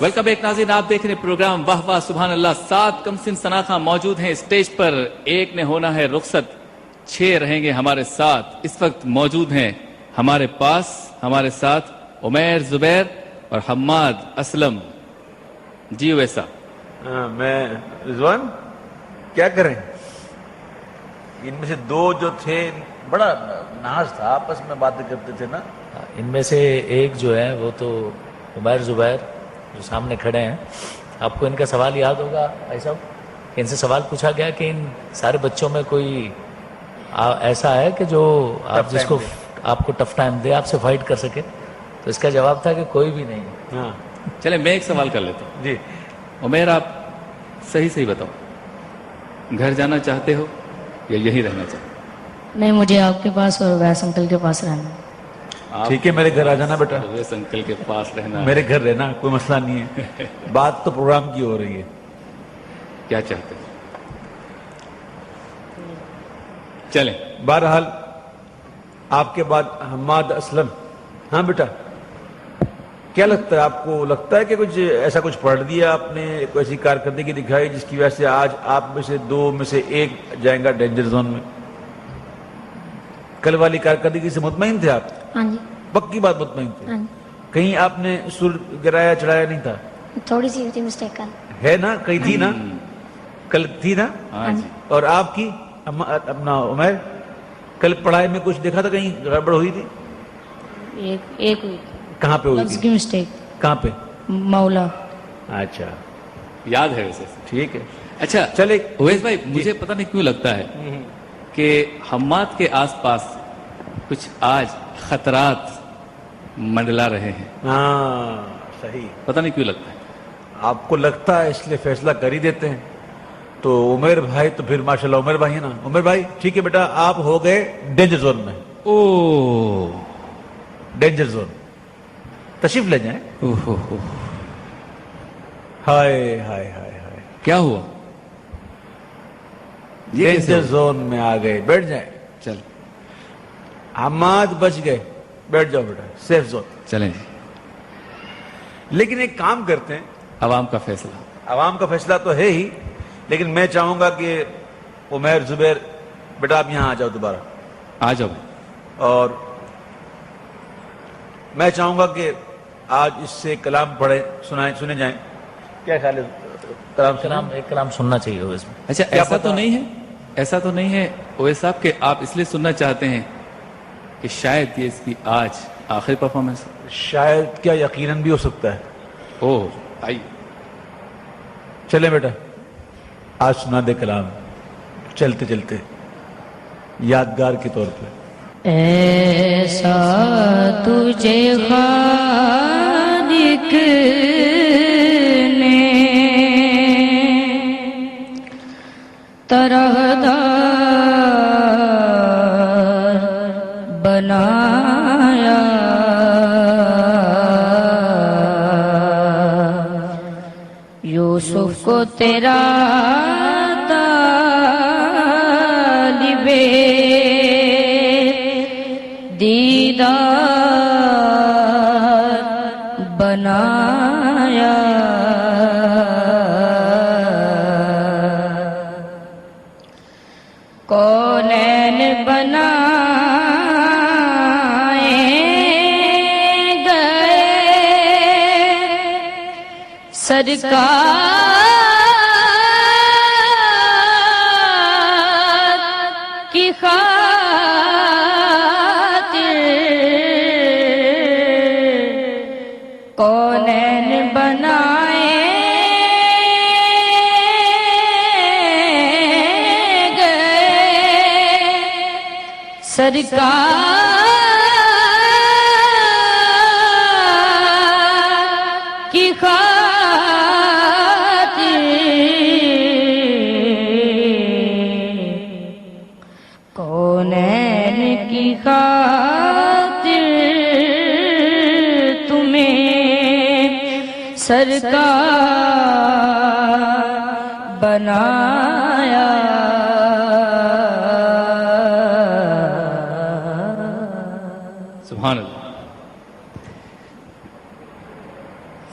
Welcome back ناظرین، آپ دیکھ رہے ہیں پروگرام واہ واہ سبحان اللہ۔ 7 کمسن ثناخواں موجود ہیں اسٹیج پر، ایک نے ہونا ہے رخصت، 6 رہیں گے ہمارے ساتھ۔ اس وقت موجود ہیں ہمارے پاس ہمارے ساتھ عمیر زبیر اور حماد اسلم۔ جی ویسا میں رضوان کیا کریں، ان میں سے 2 جو تھے بڑا ناز تھا، آپس میں باتیں کرتے تھے نا۔ ان میں سے ایک جو ہے وہ تو عمیر زبیر جو سامنے کھڑے ہیں، آپ کو ان کا سوال یاد ہوگا بھائی صاحب، کہ ان سے سوال پوچھا گیا کہ ان سارے بچوں میں کوئی ایسا ہے کہ جو آپ جس کو آپ کو ٹف ٹائم دے، آپ سے فائٹ کر سکے، تو اس کا جواب تھا کہ کوئی بھی نہیں۔ ہاں چلے میں ایک سوال کر لیتا ہوں۔ جی عمیر آپ صحیح بتاؤ، گھر جانا چاہتے ہو یا یہی رہنا چاہتے ہو؟ نہیں، مجھے آپ کے پاس اور ویس انکل کے پاس رہنا ہے۔ ٹھیک ہے، میرے گھر آ جانا بیٹا، اویس انکل کے پاس رہنا ہے۔ میرے گھر رہنا، کوئی مسئلہ نہیں ہے، بات تو پروگرام کی ہو رہی ہے۔ کیا چاہتے ہیں؟ چلیں بہرحال آپ کے بعد حماد اسلم۔ ہاں بیٹا، کیا لگتا ہے آپ کو؟ لگتا ہے کہ کچھ ایسا کچھ پڑھ دیا آپ نے، کوئی ایسی کارکردگی دکھائی جس کی وجہ سے آج آپ میں سے 2 میں سے 1 جائیں گا ڈینجر زون میں؟ کل والی کارکردگی سے مطمئن تھے آپ؟ ہاں جی، پکی بات مطمئن تھے؟ ہاں جی، کہیں آپ نے سر گرایا چڑھایا نہیں تھا؟ تھوڑی سی تھی مسٹیک کل۔ ہے نا، کہیں تھی نا، کل تھی نا؟ ہاں جی، اور آپ کی اپنا عمیر، کل پڑھائی میں کچھ دیکھا تھا کہیں گڑبڑ ہوئی تھی؟ ایک ہوئی کہاں پہ ہوئی لفظ تھی؟ کی مسٹیک، کہاں پہ؟ مولا۔ اچھا یاد ہے ویسے۔ ٹھیک ہے، اچھا چلے اویس بھائی، مجھے پتہ نہیں کیوں لگتا ہے کہ حماد کے آس پاس کچھ آج خطرات منڈلا رہے ہیں، ہاں صحیح، پتہ نہیں کیوں لگتا ہے۔ آپ کو لگتا ہے اس لیے فیصلہ کر ہی دیتے ہیں۔ تو عمیر بھائی تو پھر ماشاءاللہ عمیر بھائی ہے نا، عمیر بھائی ٹھیک ہے بیٹا، آپ ہو گئے ڈینجر زون میں۔ اوہ ڈینجر زون تشریف لے جائیں۔ اوہ، ہائے ہائے ہائے ہائے، کیا ہوا؟ یہ کیسے ڈینجر ہوا؟ زون میں آ گئے، بیٹھ جائیں۔ چل حماد بچ گئے، بیٹھ جاؤ بیٹا، سیف زون۔ چلیں جی، لیکن ایک کام کرتے ہیں، عوام کا فیصلہ۔ عوام کا فیصلہ تو ہے ہی، لیکن میں چاہوں گا کہ عمیر زبیر بیٹا آپ یہاں آ جاؤ دوبارہ، آ جاؤ بھائی۔ اور میں چاہوں گا کہ آج اس سے کلام پڑھے سنے جائیں۔ کیا خیال ہے؟ کلام ایک کلام سننا چاہیے ہو اس میں۔ اچھا ایسا تو نہیں ہے، ایسا تو نہیں ہے اویس صاحب کہ آپ اس لیے سننا چاہتے ہیں کہ شاید یہ اس کی آج آخری پرفارمنس ہے؟ شاید کیا، یقیناً بھی ہو سکتا ہے۔ اوہ آئیے۔ چلے بیٹا، آج سنا دے کلام چلتے چلتے، یادگار کے طور پہ۔ ایسا تجھے خالق نے طرحدار بنایا، یوسف کو تیرا طالب دیدار بنایا، کونین بنائے گئے سرکار کی خاطر، کونین بنائے گئے سرکار کی خاطر، کونین کی خاطر تمہیں سرکار بنایا۔ سبحان اللہ۔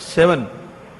7।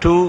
2,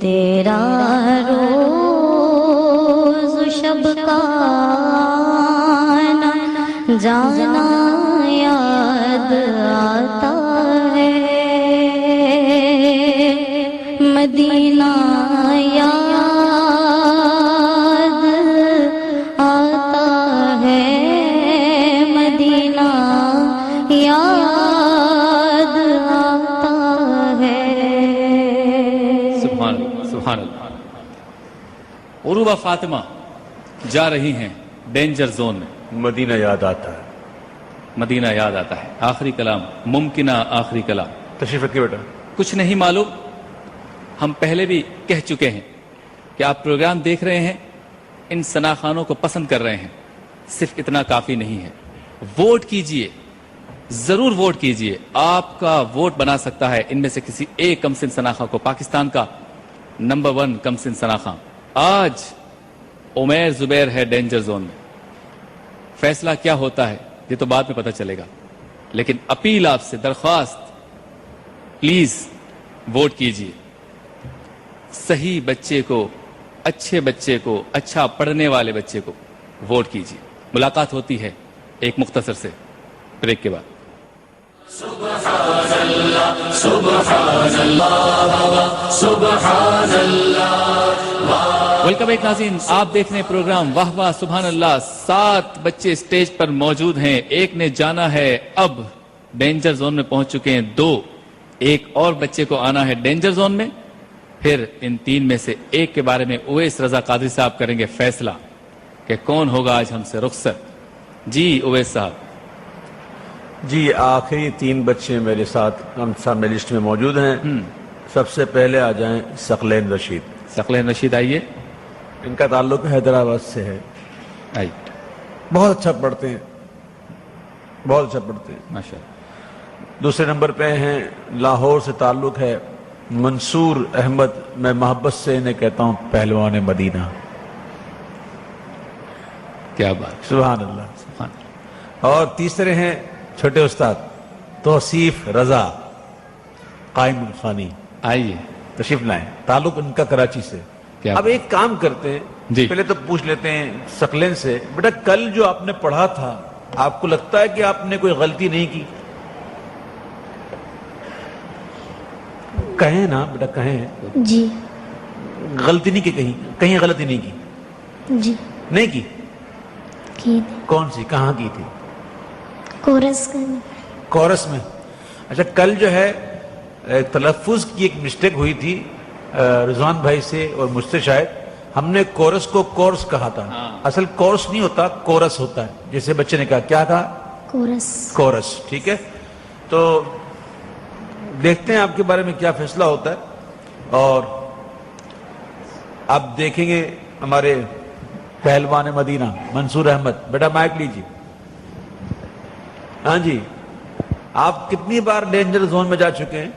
تیرا روز و شب کا آنا جانا یاد آتا ہے، مدینہ یاد آتا ہے، مدینہ یاد آتا ہے۔ سبحان اللہ، سبحان اللہ۔ عروبہ فاطمہ جا رہی ہیں ڈینجر زون میں، مدینہ یاد آتا ہے۔ مدینہ یاد آتا ہے، آخری کلام، ممکنہ آخری کلام۔ تشریف رکھیے بیٹا۔ کچھ نہیں معلوم، ہم پہلے بھی کہہ چکے ہیں کہ آپ پروگرام دیکھ رہے ہیں، ان ثنا خانوں کو پسند کر رہے ہیں، صرف اتنا کافی نہیں ہے۔ ووٹ کیجئے، ضرور ووٹ کیجئے، آپ کا ووٹ بنا سکتا ہے ان میں سے کسی ایک کمسن ثنا خان کو پاکستان کا نمبر 1 کمسن ثنا خان۔ آج عمیر زبیر ہے ڈینجر زون میں، فیصلہ کیا ہوتا ہے یہ تو بعد میں پتہ چلے گا، لیکن اپیل آپ سے، درخواست، پلیز ووٹ کیجئے، صحیح بچے کو، اچھے بچے کو، اچھا پڑھنے والے بچے کو ووٹ کیجئے۔ ملاقات ہوتی ہے ایک مختصر سے بریک کے بعد۔ ویلکم بیک ناظرین، آپ دیکھ رہے ہیں پروگرام واہ واہ سبحان اللہ۔ 7 بچے سٹیج پر موجود ہیں، ایک نے جانا ہے، اب ڈینجر زون میں پہنچ چکے ہیں 2، ایک اور بچے کو آنا ہے ڈینجر زون میں۔ پھر ان 3 میں سے ایک کے بارے میں اویس رضا قادری صاحب کریں گے فیصلہ کہ کون ہوگا آج ہم سے رخصت۔ جی اویس صاحب۔ جی آخری 3 بچے میرے ساتھ ہم سامنے لسٹ میں موجود ہیں۔ سب سے پہلے آ جائیں ثقلین رشید۔ ثقلین رشید آئیے، ان کا تعلق حیدرآباد سے ہے، آئیے، بہت اچھا پڑھتے ہیں، بہت اچھا پڑھتے ہیں۔ ماشاء اللہ۔ دوسرے نمبر پہ ہیں لاہور سے تعلق ہے منصور احمد، میں محبت سے انہیں کہتا ہوں پہلوان مدینہ۔ کیا بات، سبحان اللہ۔ سبحان اللہ۔ اور تیسرے ہیں چھوٹے استاد توصیف رضا قائم الخانی، آئیے، تشریف لائیں، تعلق ان کا کراچی سے۔ کیا اب ایک کام کرتے ہیں، جی۔ پہلے تو پوچھ لیتے ہیں ثقلین سے، بیٹا کل جو آپ نے پڑھا تھا آپ کو لگتا ہے کہ آپ نے کوئی غلطی نہیں کی؟ کہیں نا بیٹا، کہیں جی غلطی نہیں کی، کہیں غلطی نہیں کی؟ جی نہیں کی؟ کی کون سی، کہاں کی تھی؟ کورس کورس میں۔ اچھا کل جو ہے تلفظ کی ایک مسٹیک ہوئی تھی رضوان بھائی سے اور مجھ سے، شاید ہم نے کورس کو کورس کہا تھا، اصل کورس نہیں ہوتا، کورس ہوتا ہے۔ جیسے بچے نے کہا، کیا کہا؟ کورس۔ کورس، ٹھیک ہے۔ تو دیکھتے ہیں آپ کے بارے میں کیا فیصلہ ہوتا ہے، اور آپ دیکھیں گے ہمارے پہلوان مدینہ منصور احمد۔ بیٹا مائک لیجیے۔ ہاں جی، آپ کتنی بار ڈینجر زون میں جا چکے ہیں؟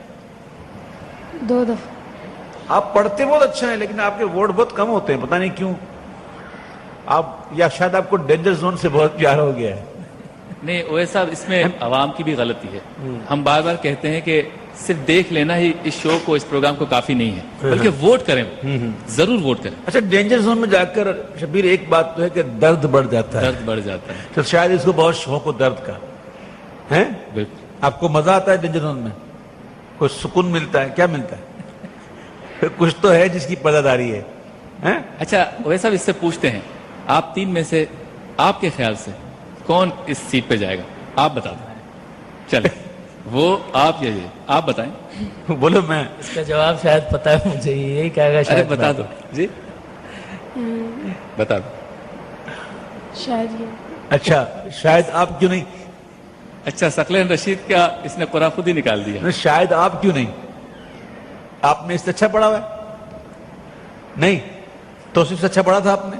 2 دفعہ۔ آپ پڑھتے بہت اچھا ہیں لیکن آپ کے ووٹ بہت کم ہوتے ہیں، پتہ نہیں کیوں۔ آپ یا شاید آپ کو ڈینجر زون سے بہت پیار ہو گیا ہے۔ نہیں اویس صاحب، اس میں عوام کی بھی غلطی ہے۔ ہم بار بار کہتے ہیں کہ صرف دیکھ لینا ہی اس شو کو، اس پروگرام کو کافی نہیں ہے، بلکہ ووٹ کریں، ضرور ووٹ کریں۔ اچھا ڈینجر زون میں جا کر شبیر ایک بات تو ہے کہ درد بڑھ جاتا ہے، درد بڑھ جاتا ہے، تو شاید اس کو بہت شوق ہو درد کا، ہے؟ بالکل۔ آپ کو مزہ آتا ہے ڈینجر زون میں؟ کچھ سکون ملتا ہے؟ کیا ملتا ہے؟ کچھ تو ہے جس کی پردہ ہے۔ اچھا اویس صاحب، اس سے پوچھتے ہیں، آپ 3 میں سے آپ کے خیال سے کون اس سیٹ پہ جائے گا؟ آپ بتا دیں، چلے وہ آپ یا یہ، آپ بتائیں۔ بولو میں۔ اس کا جواب شاید پتا ہے مجھے، یہی کہے گا ارے شاید بتا میں دو جی، بتا دو۔ شاید یہ اچھا شاید آپ کیوں نہیں؟ اچھا ثقلین رشید کا اس نے قرآن خود ہی نکال دیا۔ شاید آپ کیوں نہیں؟ آپ نے اس سے اچھا پڑھا ہوا ہے؟ نہیں؟ توصیف سے اچھا پڑھا تھا آپ نے؟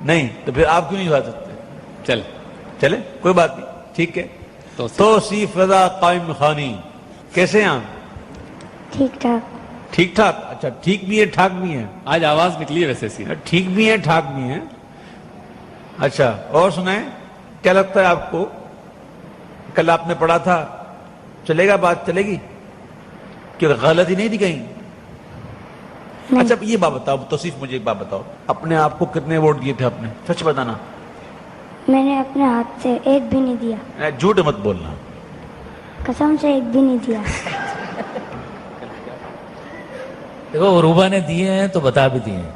نہیں؟ تو پھر آپ کیوں نہیں بتا سکتے؟ چلے چلے کوئی بات نہیں، ٹھیک ہے۔ توصیف۔ توصیف رضا قائم خانی، کیسے ہیں آپ؟ ٹھیک ٹھاک۔ ٹھیک ٹھاک؟ اچھا ٹھیک بھی ہے ٹھاک بھی ہے؟ آج آواز نکلی ہے ویسے سی۔ ٹھیک بھی ہے ٹھاک بھی ہے۔ اچھا اور سنائیں، کیا لگتا ہے آپ کو کل آپ نے پڑھا تھا چلے گا، بات چلے گی کہ غلطی نہیں تھی کہیں؟ اچھا یہ بات بتاؤ، توصیف مجھے ایک بات بتاؤ، اپنے آپ کو کتنے ووٹ دیے تھے آپ نے؟ سچ بتانا. میں نے اپنے ہاتھ سے ایک بھی نہیں دیا. جھوٹ مت بولنا. قسم سے ایک بھی نہیں دیا. دیکھو عروبہ نے دیے ہیں تو بتا بھی دیے ہیں.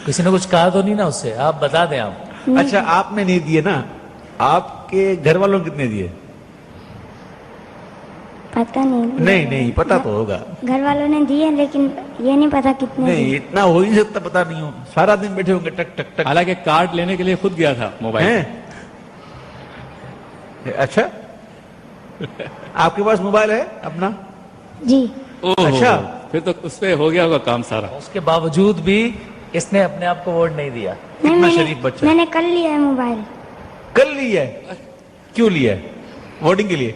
کسی نے کچھ کہا تو نہیں نا اس سے؟ آپ بتا دیں. آپ اچھا آپ نے نہیں دیے نا، آپ کے گھر والوں کتنے دیے؟ پتہ نہیں. نہیں پتا تو ہوگا. گھر والوں نے دیے لیکن یہ نہیں پتا کتنے نہیں دیے. اتنا ہو ہی نہیں سکتا، پتا نہیں ہو. سارا دن بیٹھے ہوں گے ٹک ٹک ٹک. حالانکہ کارڈ لینے کے لیے خود گیا تھا موبائل. ہیں؟ اچھا آپ کے پاس موبائل ہے اپنا؟ جی. اچھا پھر تو اس پہ ہو گیا ہوگا کام سارا. اس کے باوجود بھی اس نے اپنے آپ کو ووٹ نہیں دیا. نہیں، کتنا شریف بچہ. میں نے کل لیا ہے موبائل. کل لیا ہے؟ کیوں لیا ہے؟ ووٹنگ کے لیے؟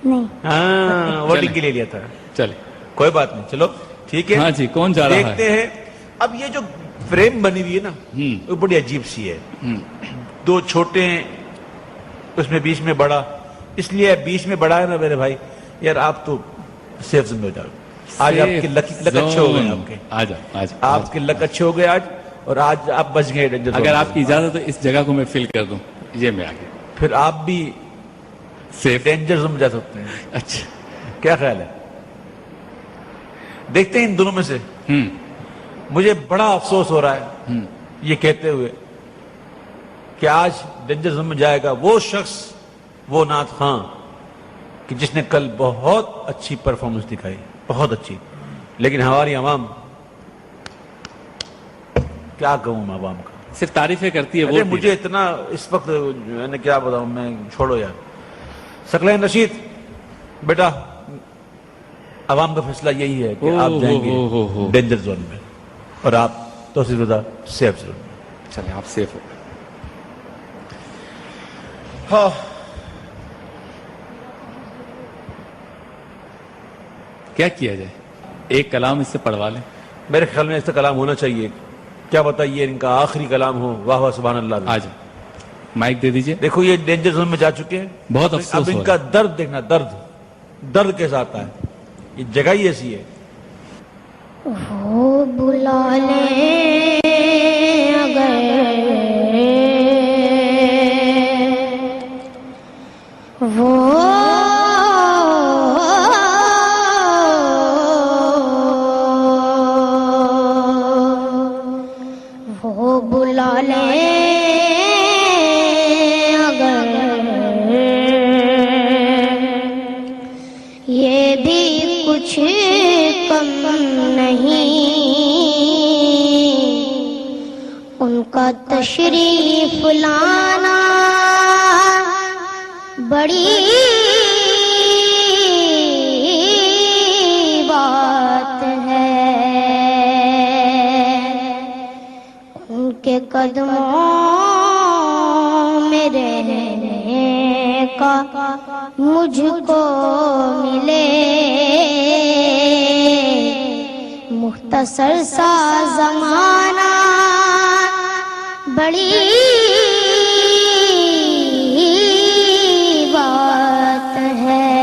نہیں. ہاں ووٹنگ کے لیے لیا تھا. چلے کوئی بات نہیں، چلو ٹھیک ہے. ہاں جی، کون جا رہا ہے؟ دیکھتے ہیں. اب یہ جو فریم بنی ہوئی ہے نا وہ بڑی عجیب سی ہے. دو چھوٹے ہیں، اس میں بیچ میں بڑا. اس لیے بیچ میں بڑا ہے نا میرے بھائی یار، آپ تو سیف زون میں ہو جاؤ. آج آپ کے لک اچھے ہو گئے. آپ کے آ جاؤ. آپ کے لک اچھے ہو گئے آج، اور آج آپ بچ گئے ڈینجر زون اگر سے. آپ کی اجازت تو اس جگہ کو میں فل کر دوں. یہ میں آگے پھر آپ بھی سیف. ڈینجر زون میں جا سکتے ہیں. اچھا. کیا خیال ہے؟ دیکھتے ہیں ان دونوں میں سے. مجھے بڑا افسوس ہو رہا ہے یہ کہتے ہوئے کہ آج ڈینجر زون میں جائے گا وہ شخص، وہ نعت خواں کہ جس نے کل بہت اچھی پرفارمنس دکھائی، بہت اچھی. لیکن ہماری عوام، کیا کہوں میں عوام کا. صرف تعریفیں کرتی ہے. ارے وہ مجھے اتنا اس وقت میں نے کیا بتاؤں. میں چھوڑو یار. ثقلین رشید بیٹا، عوام کا فیصلہ یہی ہے کہ آپ جائیں گے ڈینجر زون میں، اور آپ توصیف رضا سیف زون میں. چلیں آپ سیف ہو. ہاں کیا کیا جائے؟ ایک کلام اس سے پڑھوا لیں. میرے خیال میں ایسا کلام ہونا چاہیے. کیا بتائیے ان کا آخری کلام ہو. واہ واہ سبحان اللہ. آ جاؤ، مائک دے دیجئے. دیکھو یہ ڈینجر زون میں جا چکے ہیں. بہت افسوس اب ان ہو کا رہا ہے. درد دیکھنا، درد کیسا آتا ہے. یہ جگہ ہی ایسی ہے. وہ بلا لے اگر وہ بلا لے اگر یہ بھی کچھ کم نہیں. ان کا تشریف لانا بڑی بات ہے. ان کے قدموں میں رہنے کا مجھ کو ملے مختصر سا زمانہ بڑی بات ہے.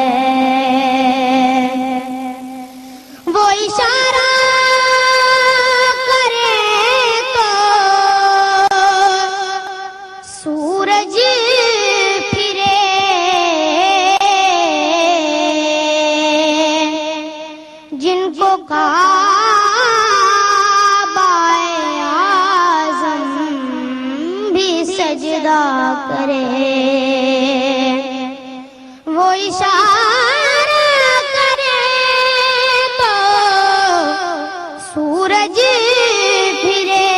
وہ اشارہ کرے تو سورج پھرے، جن کو سجدہ کرے. وہ اشارہ کرے تو سورج پھرے،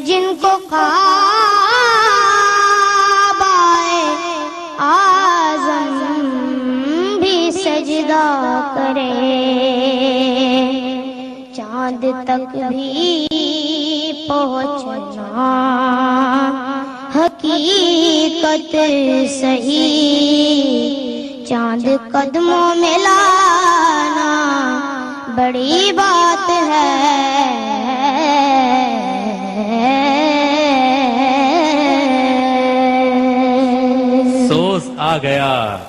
جن کو کعبہ اعظم بھی سجدہ کرے. چاند تک بھی پہنچنا حقیقت صحیح، چاند قدموں میں لانا بڑی بات ہے. سوز آ گیا.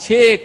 6